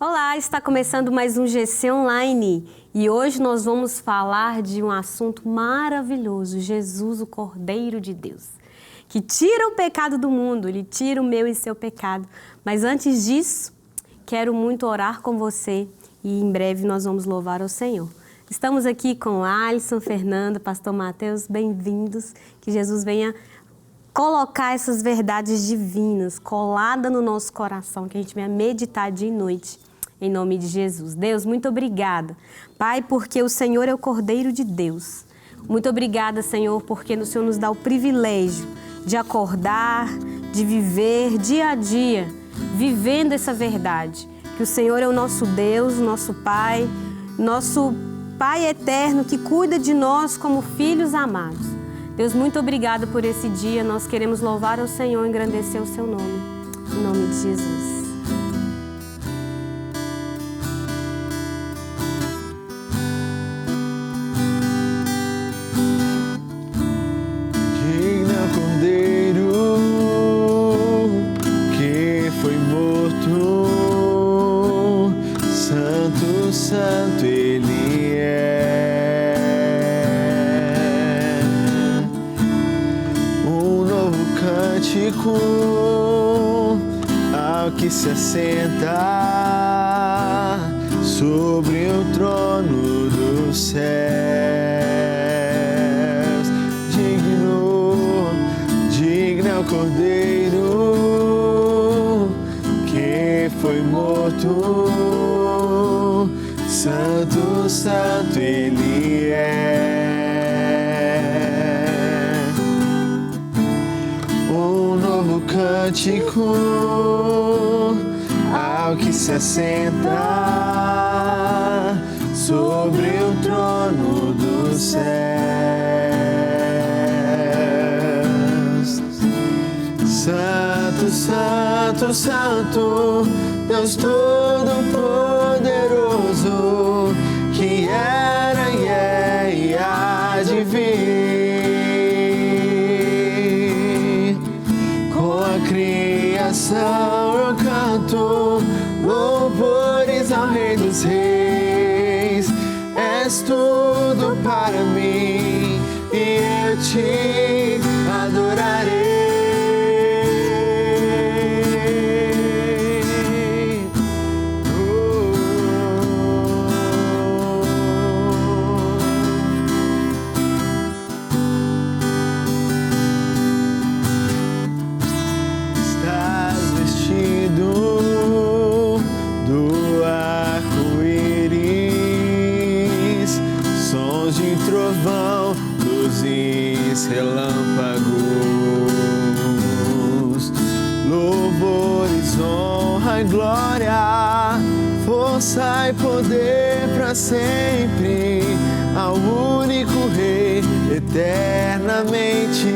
Olá, está começando mais um GC Online e hoje nós vamos falar de um assunto maravilhoso, Jesus, o Cordeiro de Deus, que tira o pecado do mundo, Ele tira o meu e seu pecado. Mas antes disso, quero muito orar com você e em breve nós vamos louvar ao Senhor. Estamos aqui com Alisson, Fernanda, Pastor Mateus, bem-vindos, que Jesus venha colocar essas verdades divinas coladas no nosso coração, que a gente venha meditar dia e noite. Em nome de Jesus. Deus, muito obrigada. Pai, porque o Senhor é o Cordeiro de Deus. Muito obrigada, Senhor, porque o Senhor nos dá o privilégio de acordar, de viver dia a dia, vivendo essa verdade. Que o Senhor é o nosso Deus, nosso Pai eterno, que cuida de nós como filhos amados. Deus, muito obrigada por esse dia. Nós queremos louvar ao Senhor e engrandecer o seu nome. Em nome de Jesus. Santo Ele é, um novo cântico ao que se assenta sobre o trono dos céus. Digno é o Cordeiro que foi morto. Santo, Santo Ele é, um novo cântico ao que se assenta sobre o trono dos céus. Santo, Santo, Santo, Deus Todo-Poderoso, que era e é e há de vir. Com a criação eu canto louvores ao Rei dos Reis. És tudo para mim e eu te adorarei. Relâmpagos, louvores, honra e glória, força e poder para sempre, ao único Rei eternamente.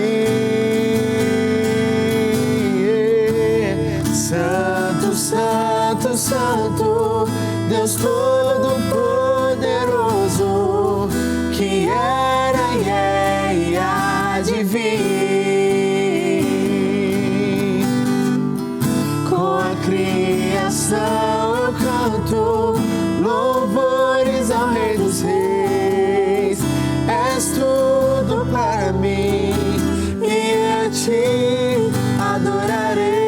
Santo, Santo, Santo, Deus Todo-Poderoso, que era e é e há de vir. Com a criação eu canto louvores ao Rei dos Reis. És tudo para mim e eu te adorarei.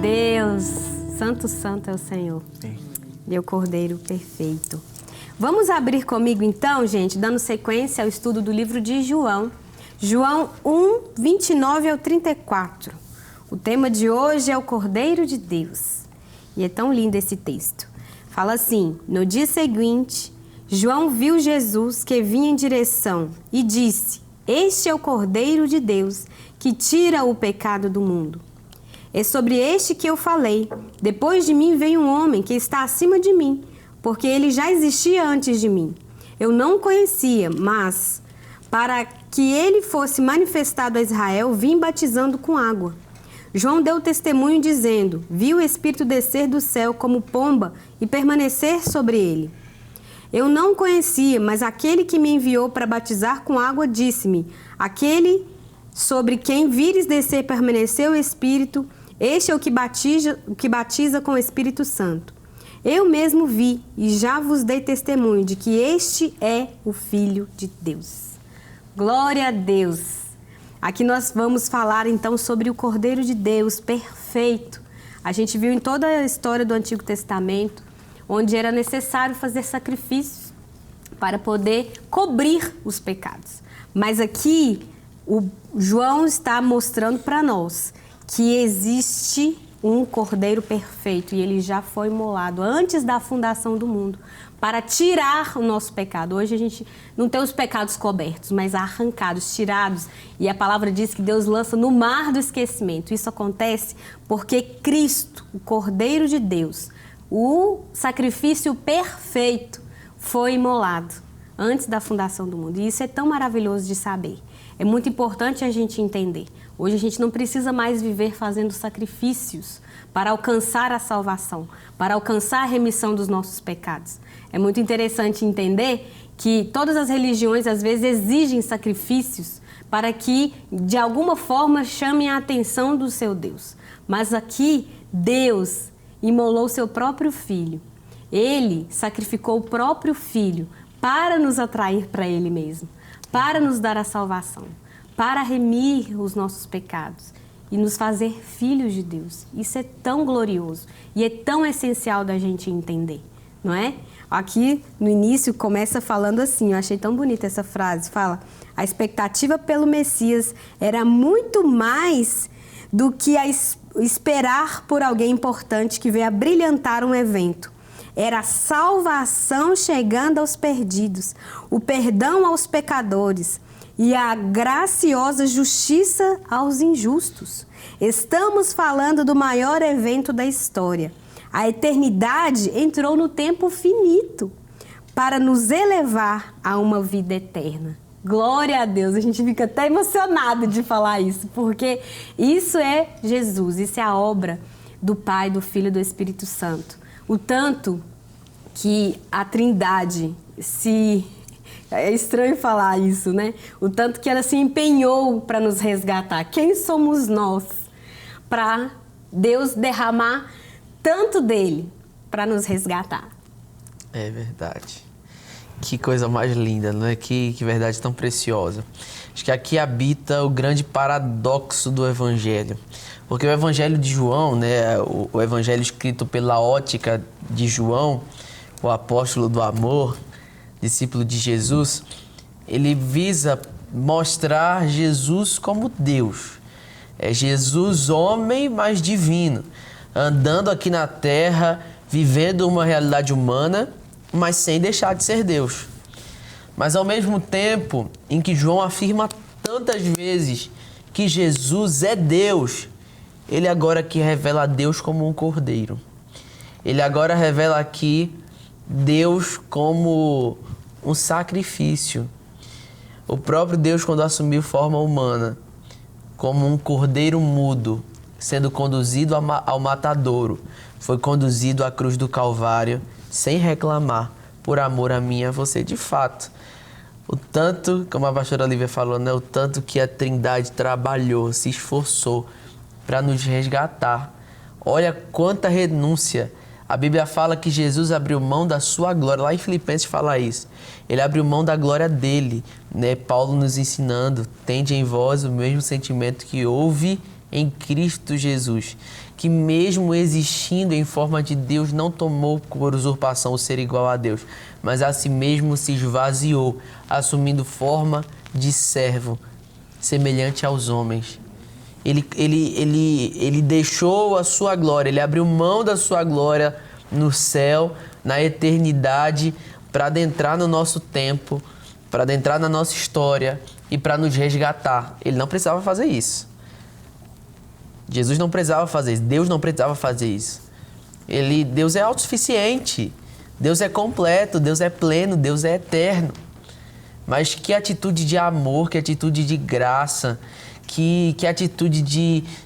Deus, Santo, Santo é o Senhor. Ele é o Cordeiro perfeito. Vamos abrir comigo então, gente, dando sequência ao estudo do livro de João. João 1, 29 ao 34. O tema de hoje é o Cordeiro de Deus. E é tão lindo esse texto. Fala assim: no dia seguinte, João viu Jesus que vinha em direção e disse: este é o Cordeiro de Deus que tira o pecado do mundo. É sobre este que eu falei. Depois de mim veio um homem que está acima de mim, porque ele já existia antes de mim. Eu não o conhecia, mas para que ele fosse manifestado a Israel, vim batizando com água. João deu testemunho dizendo: viu o Espírito descer do céu como pomba e permanecer sobre ele. Eu não o conhecia, mas aquele que me enviou para batizar com água disse-me: aquele sobre quem vires descer e permanecer o Espírito, este é o que batiza com o Espírito Santo. Eu mesmo vi e já vos dei testemunho de que este é o Filho de Deus. Glória a Deus! Aqui nós vamos falar então sobre o Cordeiro de Deus perfeito. A gente viu em toda a história do Antigo Testamento, onde era necessário fazer sacrifícios para poder cobrir os pecados. Mas aqui o João está mostrando para nós que existe um Cordeiro perfeito e ele já foi imolado antes da fundação do mundo para tirar o nosso pecado. Hoje a gente não tem os pecados cobertos, mas arrancados, tirados. E a palavra diz que Deus lança no mar do esquecimento. Isso acontece porque Cristo, o Cordeiro de Deus, o sacrifício perfeito, foi imolado antes da fundação do mundo. E isso é tão maravilhoso de saber. É muito importante a gente entender. Hoje a gente não precisa mais viver fazendo sacrifícios para alcançar a salvação, para alcançar a remissão dos nossos pecados. É muito interessante entender que todas as religiões às vezes exigem sacrifícios para que de alguma forma chamem a atenção do seu Deus. Mas aqui Deus imolou seu próprio Filho. Ele sacrificou o próprio Filho para nos atrair para Ele mesmo, para nos dar a salvação, para remir os nossos pecados e nos fazer filhos de Deus. Isso é tão glorioso e é tão essencial da gente entender, não é? Aqui no início começa falando assim, eu achei tão bonita essa frase, fala: a expectativa pelo Messias era muito mais do que esperar por alguém importante que veio a brilhantar um evento. Era a salvação chegando aos perdidos, o perdão aos pecadores e a graciosa justiça aos injustos. Estamos falando do maior evento da história. A eternidade entrou no tempo finito para nos elevar a uma vida eterna. Glória a Deus, a gente fica até emocionado de falar isso, porque isso é Jesus, isso é a obra do Pai, do Filho e do Espírito Santo. O tanto que a Trindade é estranho falar isso, né? O tanto que ela se empenhou para nos resgatar. Quem somos nós para Deus derramar tanto dele para nos resgatar? É verdade. Que coisa mais linda, não é? Que verdade tão preciosa. Acho que aqui habita o grande paradoxo do Evangelho. Porque o Evangelho de João, né, o Evangelho escrito pela ótica de João, o apóstolo do amor, discípulo de Jesus, ele visa mostrar Jesus como Deus. É Jesus homem, mas divino, andando aqui na terra, vivendo uma realidade humana, mas sem deixar de ser Deus. Mas ao mesmo tempo em que João afirma tantas vezes que Jesus é Deus, ele agora aqui revela a Deus como um cordeiro. Ele agora revela aqui Deus como um sacrifício. O próprio Deus, quando assumiu forma humana, como um cordeiro mudo, sendo conduzido ao matadouro, foi conduzido à cruz do Calvário sem reclamar, por amor a mim e a você. De fato, o tanto, como a pastora Olivia falou, né, o tanto que a Trindade trabalhou, se esforçou para nos resgatar. Olha quanta renúncia. A Bíblia fala que Jesus abriu mão da sua glória. Lá em Filipenses fala isso. Ele abriu mão da glória dele, né? Paulo nos ensinando: tende em vós o mesmo sentimento que houve em Cristo Jesus, que mesmo existindo em forma de Deus, não tomou por usurpação o ser igual a Deus, mas a si mesmo se esvaziou, assumindo forma de servo, semelhante aos homens. Ele deixou a sua glória, ele abriu mão da sua glória no céu, na eternidade, para adentrar no nosso tempo, para adentrar na nossa história e para nos resgatar. Ele não precisava fazer isso. Jesus não precisava fazer isso, Deus não precisava fazer isso. Deus é autossuficiente, Deus é completo, Deus é pleno, Deus é eterno. Mas que atitude de amor, que atitude de graça, Que atitude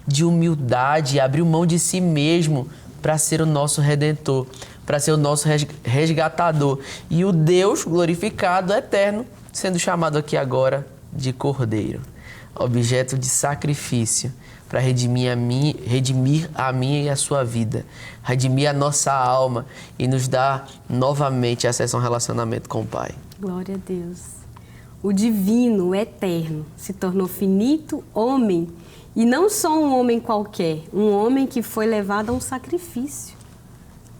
de humildade, abriu mão de si mesmo para ser o nosso Redentor, para ser o nosso resgatador. E o Deus glorificado, eterno, sendo chamado aqui agora de Cordeiro, objeto de sacrifício, para redimir a minha e a sua vida, redimir a nossa alma e nos dar novamente acesso a um relacionamento com o Pai. Glória a Deus. O divino, o eterno, se tornou finito homem, e não só um homem qualquer, um homem que foi levado a um sacrifício,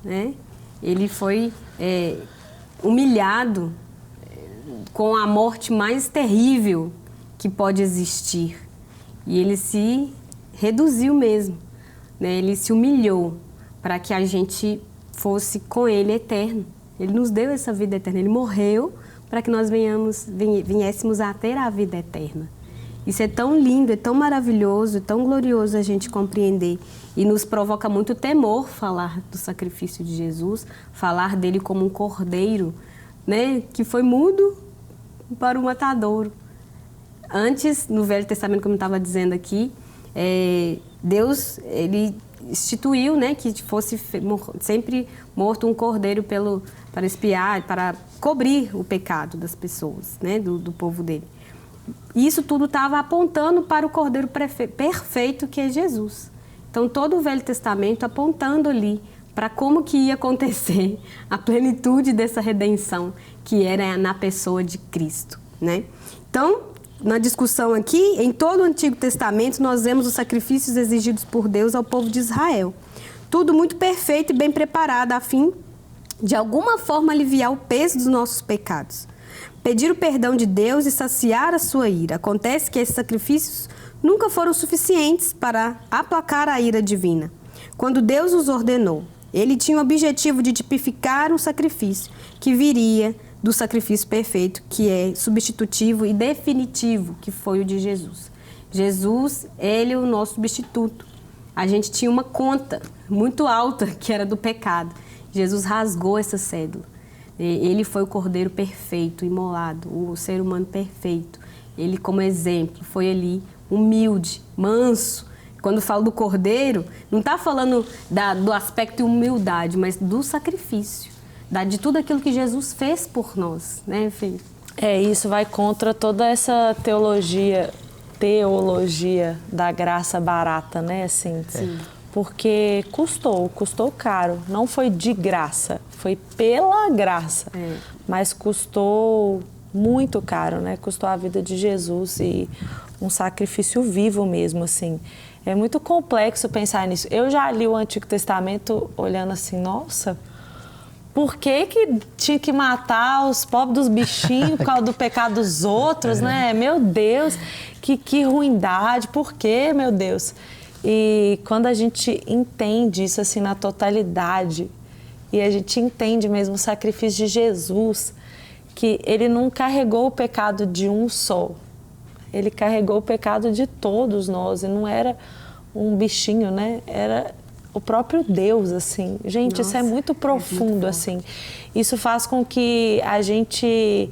né? Ele foi humilhado com a morte mais terrível que pode existir. E ele se reduziu mesmo, né? Ele se humilhou para que a gente fosse com ele eterno. Ele nos deu essa vida eterna, ele morreu para que nós viéssemos a ter a vida eterna. Isso é tão lindo, é tão maravilhoso, é tão glorioso a gente compreender. E nos provoca muito temor falar do sacrifício de Jesus, falar dele como um cordeiro, né, que foi mudo para o matadouro. Antes, no Velho Testamento, como eu estava dizendo aqui, Deus ele instituiu, né, que fosse sempre morto um cordeiro para expiar, para cobrir o pecado das pessoas, né, do povo dele. Isso tudo estava apontando para o Cordeiro perfeito que é Jesus. Então, todo o Velho Testamento apontando ali para como que ia acontecer a plenitude dessa redenção que era na pessoa de Cristo, né? Então, na discussão aqui, em todo o Antigo Testamento, nós vemos os sacrifícios exigidos por Deus ao povo de Israel. Tudo muito perfeito e bem preparado a fim de alguma forma aliviar o peso dos nossos pecados. Pedir o perdão de Deus e saciar a sua ira. Acontece que esses sacrifícios nunca foram suficientes para aplacar a ira divina. Quando Deus os ordenou, ele tinha o objetivo de tipificar um sacrifício que viria do sacrifício perfeito, que é substitutivo e definitivo, que foi o de Jesus. Jesus, ele é o nosso substituto. A gente tinha uma conta muito alta, que era do pecado. Jesus rasgou essa cédula. Ele foi o Cordeiro perfeito, imolado, o ser humano perfeito. Ele, como exemplo, foi ali humilde, manso. Quando falo do Cordeiro, não está falando do aspecto de humildade, mas do sacrifício, de tudo aquilo que Jesus fez por nós, né, Fê? Isso vai contra toda essa teologia da graça barata, né, assim. Sim. Porque custou caro, não foi de graça, foi pela graça, mas custou muito caro, né? Custou a vida de Jesus e um sacrifício vivo mesmo, assim. É muito complexo pensar nisso. Eu já li o Antigo Testamento olhando assim, nossa, por que tinha que matar os pobres dos bichinhos por causa do pecado dos outros, né? Meu Deus, que ruindade, por quê, meu Deus? E quando a gente entende isso assim na totalidade, e a gente entende mesmo o sacrifício de Jesus, que ele não carregou o pecado de um só, ele carregou o pecado de todos nós, e não era um bichinho, né? Era o próprio Deus, assim. Gente, nossa, isso é muito profundo, muito assim. Isso faz com que a gente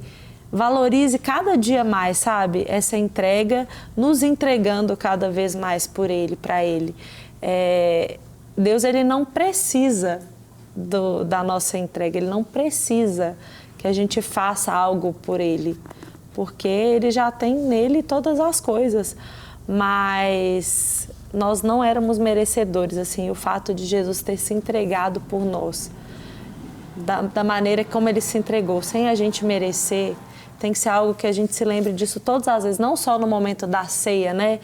valorize cada dia mais, sabe? Essa entrega, nos entregando cada vez mais por Ele, para Ele. Deus, Ele não precisa da nossa entrega, Ele não precisa que a gente faça algo por Ele, porque Ele já tem nele todas as coisas. Mas nós não éramos merecedores, assim, o fato de Jesus ter se entregado por nós, da maneira como Ele se entregou, sem a gente merecer. Tem que ser algo que a gente se lembre disso todas as vezes, não só no momento da ceia, né?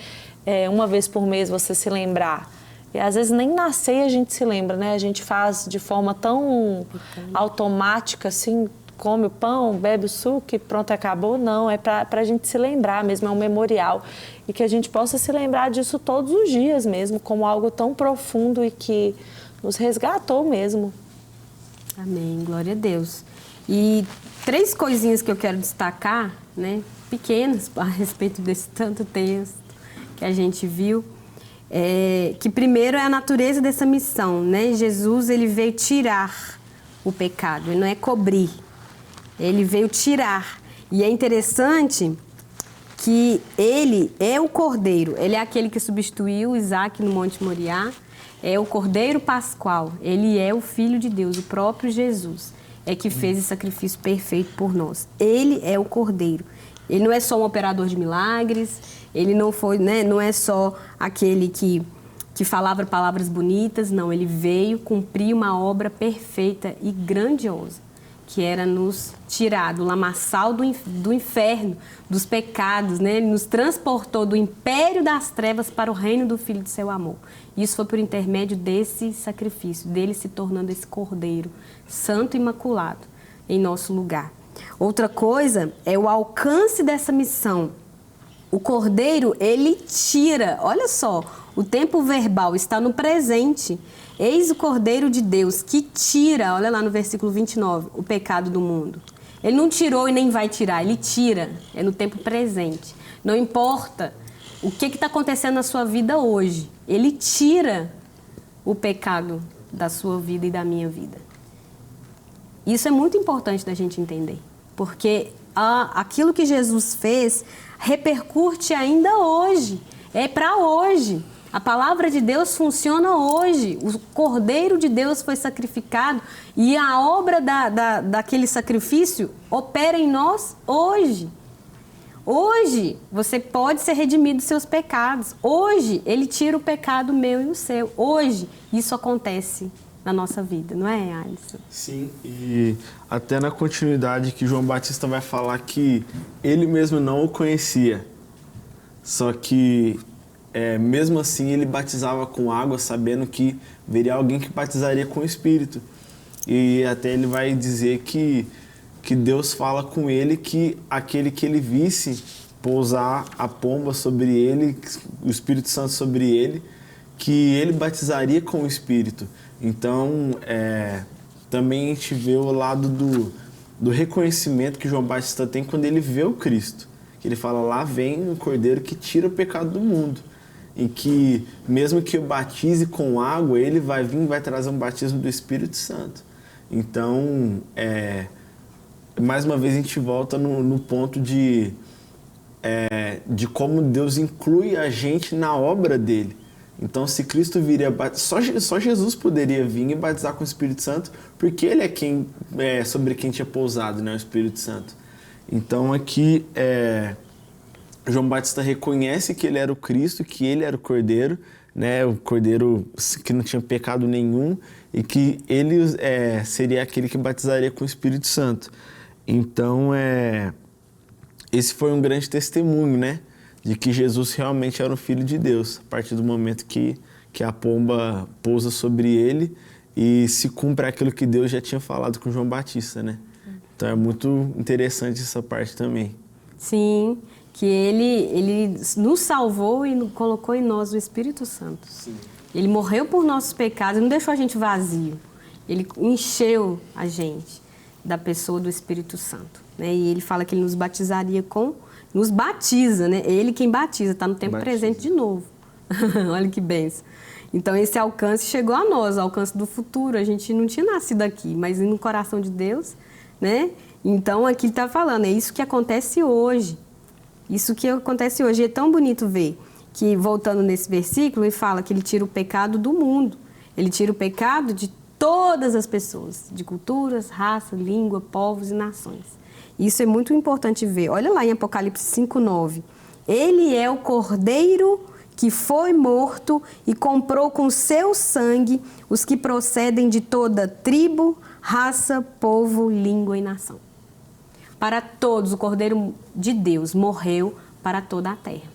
Uma vez por mês você se lembrar. E às vezes nem na ceia a gente se lembra, né? A gente faz de forma tão automática, assim, come o pão, bebe o suco e pronto, acabou. Não, é para a gente se lembrar mesmo, é um memorial. E que a gente possa se lembrar disso todos os dias mesmo, como algo tão profundo e que nos resgatou mesmo. Amém, glória a Deus. E 3 coisinhas que eu quero destacar, né, pequenas, a respeito desse tanto texto que a gente viu, que primeiro é a natureza dessa missão, né? Jesus, ele veio tirar o pecado, ele não é cobrir, ele veio tirar. E é interessante que ele é o Cordeiro, ele é aquele que substituiu Isaac no Monte Moriá, é o Cordeiro Pascual, ele é o Filho de Deus, o próprio Jesus, é que fez esse sacrifício perfeito por nós. Ele é o Cordeiro. Ele não é só um operador de milagres, ele não foi, né, não é só aquele que falava palavras bonitas, não, ele veio cumprir uma obra perfeita e grandiosa, que era nos tirar do lamaçal do inferno, dos pecados, né? Ele nos transportou do império das trevas para o reino do Filho de seu amor. Isso foi por intermédio desse sacrifício, dele se tornando esse Cordeiro santo e imaculado em nosso lugar. Outra coisa é o alcance dessa missão. O Cordeiro, ele tira, olha só, o tempo verbal está no presente. Eis o Cordeiro de Deus que tira, olha lá no versículo 29, o pecado do mundo. Ele não tirou e nem vai tirar, ele tira, é no tempo presente. Não importa o que está acontecendo na sua vida hoje, ele tira o pecado da sua vida e da minha vida. Isso é muito importante da gente entender, porque aquilo que Jesus fez repercute ainda hoje, é para hoje. A palavra de Deus funciona hoje. O Cordeiro de Deus foi sacrificado e a obra daquele sacrifício opera em nós hoje. Hoje você pode ser redimido dos seus pecados. Hoje ele tira o pecado meu e o seu. Hoje isso acontece na nossa vida, não é, Alisson? Sim, e até na continuidade que João Batista vai falar que ele mesmo não o conhecia. Só que mesmo assim ele batizava com água, sabendo que viria alguém que batizaria com o Espírito. E até ele vai dizer que Deus fala com ele que aquele que ele visse pousar a pomba sobre ele, o Espírito Santo sobre ele, que ele batizaria com o Espírito. Então, também a gente vê o lado do reconhecimento que João Batista tem quando ele vê o Cristo. Que ele fala, lá vem o Cordeiro que tira o pecado do mundo. Em que, mesmo que eu batize com água, ele vai vir e vai trazer um batismo do Espírito Santo. Então, mais uma vez a gente volta no ponto de como Deus inclui a gente na obra dele. Então, se Cristo viria só Jesus poderia vir e batizar com o Espírito Santo, porque ele é sobre quem tinha pousado, né, o Espírito Santo. Então, aqui, João Batista reconhece que ele era o Cristo, que ele era o Cordeiro, né, o Cordeiro que não tinha pecado nenhum, e que ele seria aquele que batizaria com o Espírito Santo. Então, esse foi um grande testemunho, né, de que Jesus realmente era o Filho de Deus, a partir do momento que a pomba pousa sobre ele e se cumpre aquilo que Deus já tinha falado com João Batista, né? Então é muito interessante essa parte também. Sim, que ele nos salvou e colocou em nós o Espírito Santo. Sim. Ele morreu por nossos pecados, não deixou a gente vazio. Ele encheu a gente da pessoa do Espírito Santo, né? E ele fala que ele nos batizaria nos batiza, né? Ele quem batiza, está no tempo presente de novo. Olha que bênção. Então esse alcance chegou a nós, o alcance do futuro. A gente não tinha nascido aqui, mas no coração de Deus, né? Então aqui ele está falando, é isso que acontece hoje. Isso que acontece hoje. E é tão bonito ver que, voltando nesse versículo, ele fala que ele tira o pecado do mundo. Ele tira o pecado de todas as pessoas, de culturas, raça, língua, povos e nações. Isso é muito importante ver. Olha lá em Apocalipse 5:9. Ele é o Cordeiro que foi morto e comprou com seu sangue os que procedem de toda tribo, raça, povo, língua e nação. Para todos, o Cordeiro de Deus morreu para toda a terra.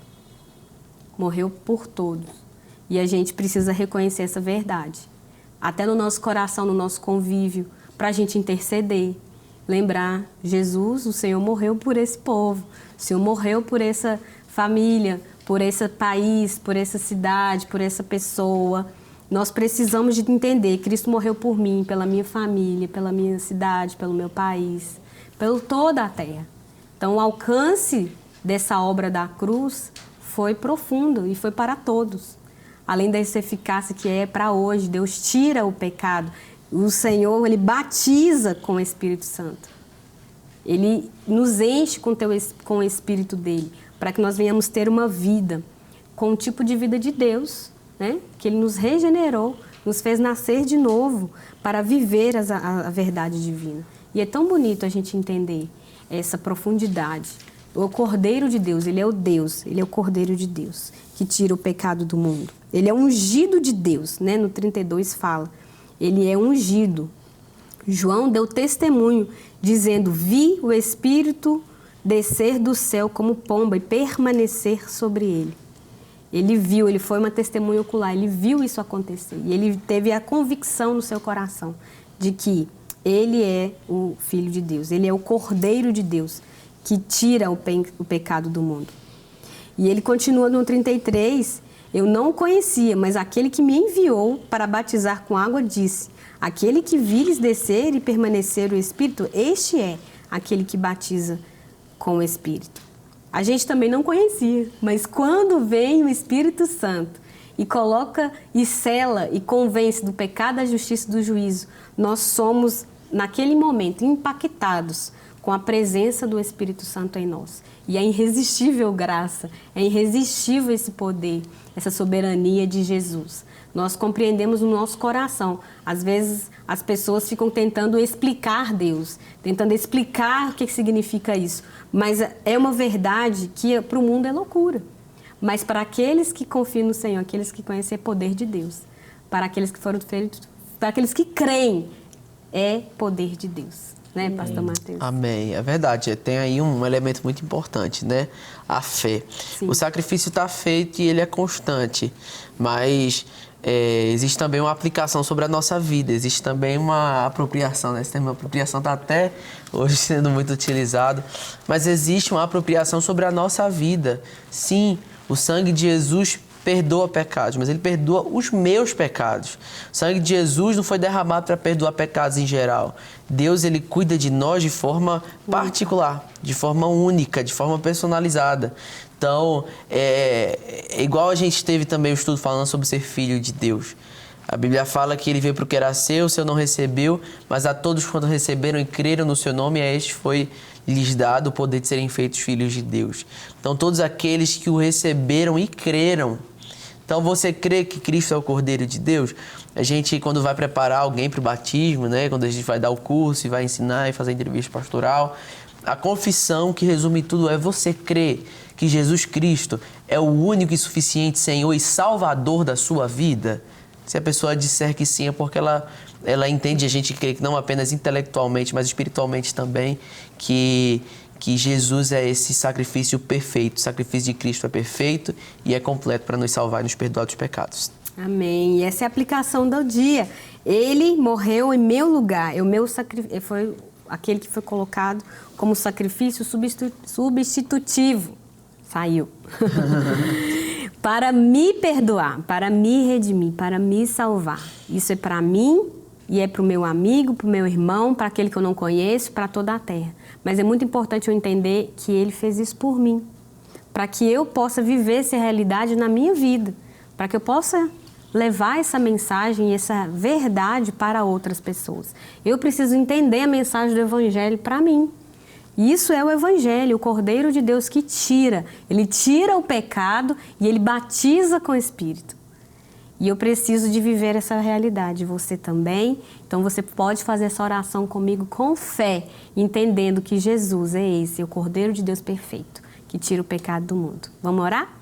Morreu por todos. E a gente precisa reconhecer essa verdade. Até no nosso coração, no nosso convívio, para a gente interceder. Lembrar, Jesus, o Senhor morreu por esse povo. O Senhor morreu por essa família, por esse país, por essa cidade, por essa pessoa. Nós precisamos de entender, Cristo morreu por mim, pela minha família, pela minha cidade, pelo meu país, pelo toda a terra. Então, o alcance dessa obra da cruz foi profundo e foi para todos. Além dessa eficácia que é para hoje, Deus tira o pecado. O Senhor, Ele batiza com o Espírito Santo. Ele nos enche com o Espírito dEle para que nós venhamos ter uma vida com o tipo de vida de Deus, né? Que Ele nos regenerou, nos fez nascer de novo para viver a verdade divina. E é tão bonito a gente entender essa profundidade. O Cordeiro de Deus, Ele é o Deus, Ele é o Cordeiro de Deus, que tira o pecado do mundo. Ele é ungido de Deus, né? No 32 fala, Ele é ungido. João deu testemunho, dizendo, vi o Espírito descer do céu como pomba e permanecer sobre ele. Ele viu, ele foi uma testemunha ocular, ele viu isso acontecer. E ele teve a convicção no seu coração de que ele é o Filho de Deus, ele é o Cordeiro de Deus, que tira o pecado do mundo. E ele continua no 33, eu não o conhecia, mas aquele que me enviou para batizar com água disse, aquele que vires descer e permanecer o Espírito, este é aquele que batiza com o Espírito. A gente também não conhecia, mas quando vem o Espírito Santo e coloca e sela e convence do pecado, da justiça e do juízo, nós somos, naquele momento, impactados com a presença do Espírito Santo em nós. E é irresistível graça, é irresistível esse poder, essa soberania de Jesus. Nós compreendemos no nosso coração. Às vezes as pessoas ficam tentando explicar Deus, tentando explicar o que significa isso. Mas é uma verdade que para o mundo é loucura. Mas para aqueles que confiam no Senhor, aqueles que conhecem o poder de Deus, para aqueles que foram feitos, para aqueles que creem, é poder de Deus. Né, Pastor Matheus? Amém. É verdade. Tem aí um elemento muito importante, né? A fé. Sim. O sacrifício está feito e ele é constante. Mas existe também uma aplicação sobre a nossa vida. Existe também uma apropriação, né? Esse termo apropriação está até hoje sendo muito utilizado. Mas existe uma apropriação sobre a nossa vida. Sim, o sangue de Jesus perdoa pecados, mas Ele perdoa os meus pecados. O sangue de Jesus não foi derramado para perdoar pecados em geral. Deus, Ele cuida de nós de forma particular, de forma única, de forma personalizada. Então, é igual a gente teve também o estudo falando sobre ser filho de Deus. A Bíblia fala que Ele veio para o que era seu, o seu não recebeu, mas a todos quando receberam e creram no seu nome, a este foi lhes dado o poder de serem feitos filhos de Deus. Então, todos aqueles que o receberam e creram. Então, você crê que Cristo é o Cordeiro de Deus? A gente, quando vai preparar alguém para o batismo, né? Quando a gente vai dar o curso e vai ensinar e fazer entrevista pastoral, a confissão que resume tudo é você crer que Jesus Cristo é o único e suficiente Senhor e Salvador da sua vida? Se a pessoa disser que sim, é porque ela entende, a gente crê que não apenas intelectualmente, mas espiritualmente também, que Jesus é esse sacrifício perfeito. O sacrifício de Cristo é perfeito e é completo para nos salvar e nos perdoar dos pecados. Amém. E essa é a aplicação do dia. Ele morreu em meu lugar. Foi aquele que foi colocado como sacrifício substitutivo. Saiu. Para me perdoar, para me redimir, para me salvar. Isso é para mim e é para o meu amigo, para o meu irmão, para aquele que eu não conheço, para toda a terra. Mas é muito importante eu entender que Ele fez isso por mim, para que eu possa viver essa realidade na minha vida, para que eu possa levar essa mensagem e essa verdade para outras pessoas. Eu preciso entender a mensagem do Evangelho para mim. Isso é o Evangelho, o Cordeiro de Deus que tira. Ele tira o pecado e Ele batiza com o Espírito. E eu preciso de viver essa realidade, você também. Então você pode fazer essa oração comigo com fé, entendendo que Jesus é esse, o Cordeiro de Deus perfeito, que tira o pecado do mundo. Vamos orar?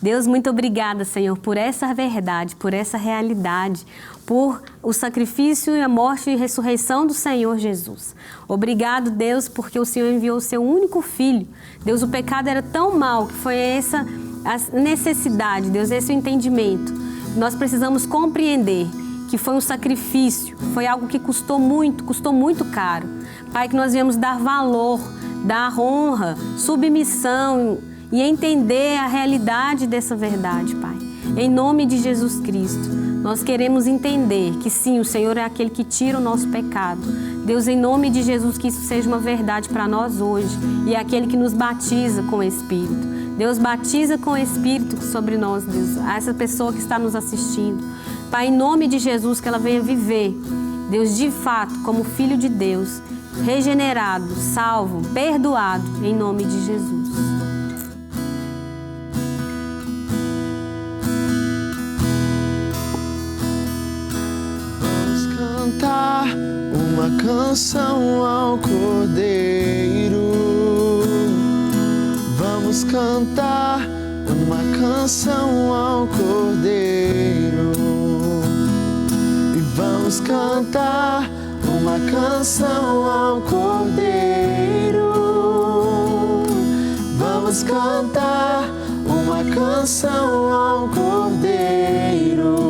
Deus, muito obrigada, Senhor, por essa verdade, por essa realidade, por o sacrifício e a morte e ressurreição do Senhor Jesus. Obrigado, Deus, porque o Senhor enviou o seu único Filho. Deus, o pecado era tão mau que foi essa a necessidade, Deus, esse é o entendimento. Nós precisamos compreender que foi um sacrifício, foi algo que custou muito caro. Pai, que nós viemos dar valor, dar honra, submissão e entender a realidade dessa verdade, Pai. Em nome de Jesus Cristo, nós queremos entender que sim, o Senhor é aquele que tira o nosso pecado. Deus, em nome de Jesus, que isso seja uma verdade para nós hoje e é aquele que nos batiza com o Espírito. Deus, batiza com o Espírito sobre nós, Deus, essa pessoa que está nos assistindo. Pai, em nome de Jesus, que ela venha viver, Deus, de fato, como filho de Deus, regenerado, salvo, perdoado, em nome de Jesus. cantar uma canção ao Cordeiro. Vamos cantar uma canção ao Cordeiro. E vamos cantar uma canção ao Cordeiro. Vamos cantar uma canção ao Cordeiro.